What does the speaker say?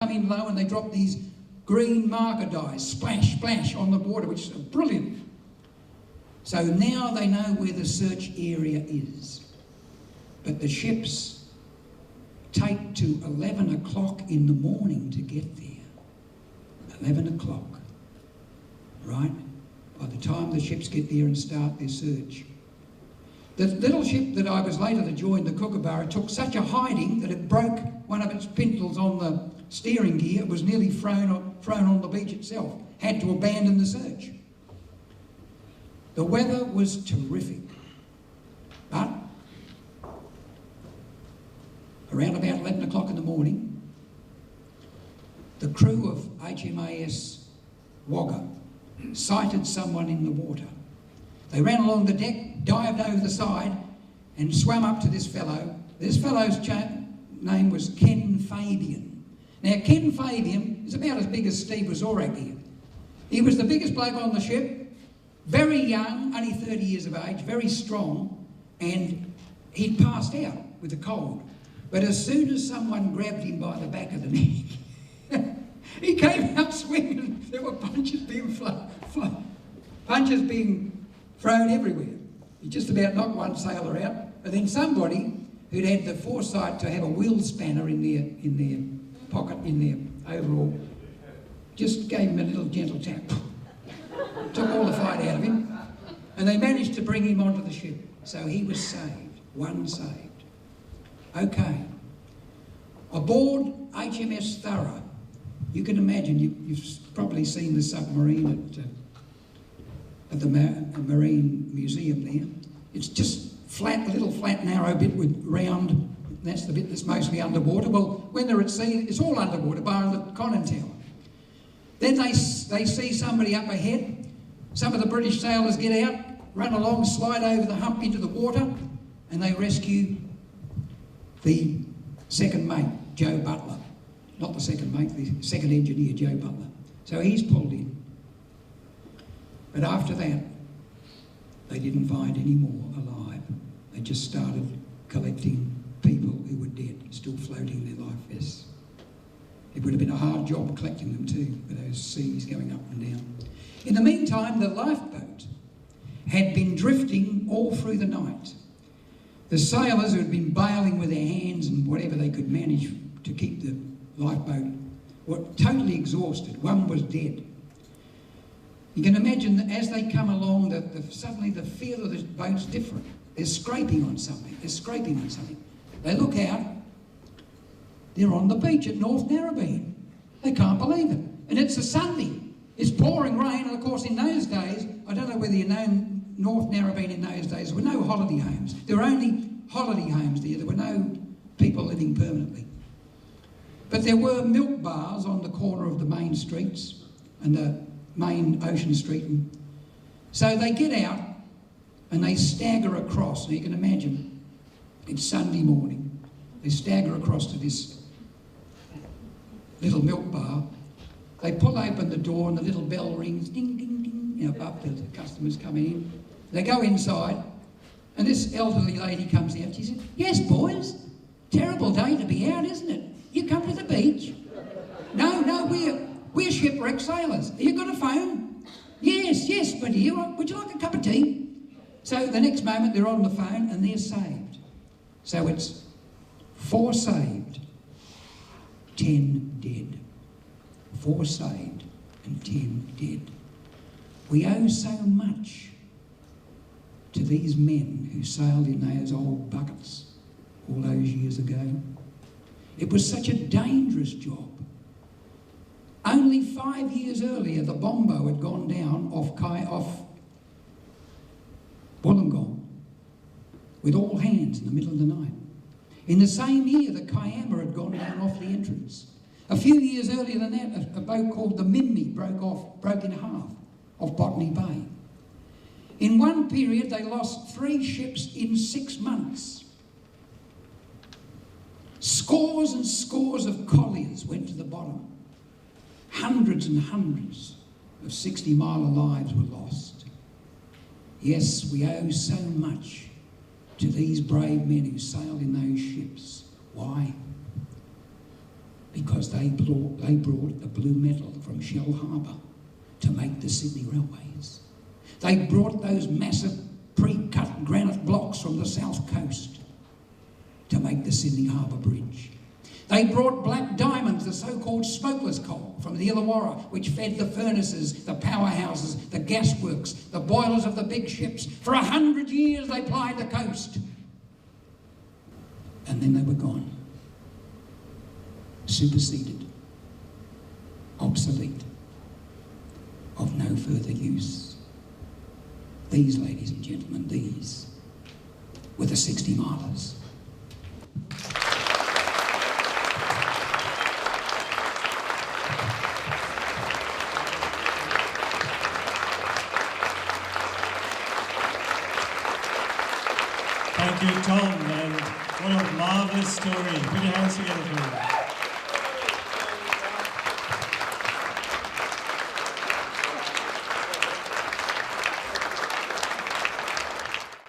come in low and they drop these green marker dyes, splash, splash on the water, which is brilliant. So now they know where the search area is. But the ships take to 11 o'clock in the morning to get there. 11 o'clock, right? By the time the ships get there and start their search. The little ship that I was later to join, the Kookaburra, took such a hiding that it broke one of its pintles on the steering gear. It was nearly thrown on the beach itself. Had to abandon the search. The weather was terrific. But around about 11 o'clock in the morning, the crew of HMAS Wagga sighted someone in the water. They ran along the deck, dived over the side, and swam up to this fellow. This fellow's name was Ken Fabian. Now, Ken Fabian is about as big as Steve Wazorak here. He was the biggest bloke on the ship, very young, only 30 years of age, very strong, and he'd passed out with the cold. But as soon as someone grabbed him by the back of the neck, he came out swinging. There were punches being thrown everywhere. He just about knocked one sailor out. And then somebody who'd had the foresight to have a wheel spanner in their pocket, in their overall, just gave him a little gentle tap. Took all the fight out of him. And they managed to bring him onto the ship. So he was saved. One saved. Okay. Aboard HMS Thorough, you can imagine, you've probably seen the submarine at the Marine Museum there. It's just flat, a little flat, narrow bit with round, that's the bit that's mostly underwater. Well, when they're at sea, it's all underwater, bar the conning tower. Then they see somebody up ahead. Some of the British sailors get out, run along, slide over the hump into the water, and they rescue the second mate, Joe Butler. Not the second mate, the second engineer, Joe Butler. So he's pulled in. But after that, they didn't find any more alive. They just started collecting people who were dead, still floating in their life vests. It would have been a hard job collecting them too, with those seas going up and down. In the meantime, the lifeboat had been drifting all through the night. The sailors who had been bailing with their hands and whatever they could manage to keep the lifeboat were totally exhausted. One was dead. You can imagine that as they come along, suddenly the feel of the boat's different. They're scraping on something. They look out. They're on the beach at North Narrabeen. They can't believe it. And it's a Sunday. It's pouring rain. And of course, in those days, I don't know whether you know North Narrabeen in those days, there were no holiday homes. There were only holiday homes there. There were no people living permanently. But there were milk bars on the corner of the main streets and the main Ocean Street. And so they get out and they stagger across. Now you can imagine, it's Sunday morning. They stagger across to this little milk bar. They pull open the door and the little bell rings, ding, ding, ding, up to the customers coming in. They go inside and this elderly lady comes out. She said, "Yes, boys, terrible day to be out, isn't it? You come to the beach?" No, we're shipwrecked sailors. Have you got a phone? Yes, but would you like a cup of tea? So the next moment they're on the phone and they're saved. So it's 4 saved, 10 dead. 4 saved and 10 dead. We owe so much to these men who sailed in those old buckets all those years ago. It was such a dangerous job. Only 5 years earlier, the Bombo had gone down off Wollongong with all hands in the middle of the night. In the same year, the Kiama had gone down off the entrance. A few years earlier than that, a boat called the Mimmi broke in half off Botany Bay. In one period, they lost 3 ships in 6 months. Scores and scores of colliers went to the bottom. Hundreds and hundreds of 60-mile lives were lost. Yes, we owe so much to these brave men who sailed in those ships. Why? because they brought the blue metal from Shell Harbour to make the Sydney railways. They brought those massive pre-cut granite blocks from the south coast to make the Sydney Harbour Bridge. They brought black diamonds, the so-called smokeless coal, from the Illawarra, which fed the furnaces, the powerhouses, the gasworks, the boilers of the big ships. For 100 years they plied the coast. And then they were gone. Superseded. Obsolete. Of no further use. These, ladies and gentlemen, these were the 60 milers. Thank you, Tom, and what a marvellous story. Put your hands together for him.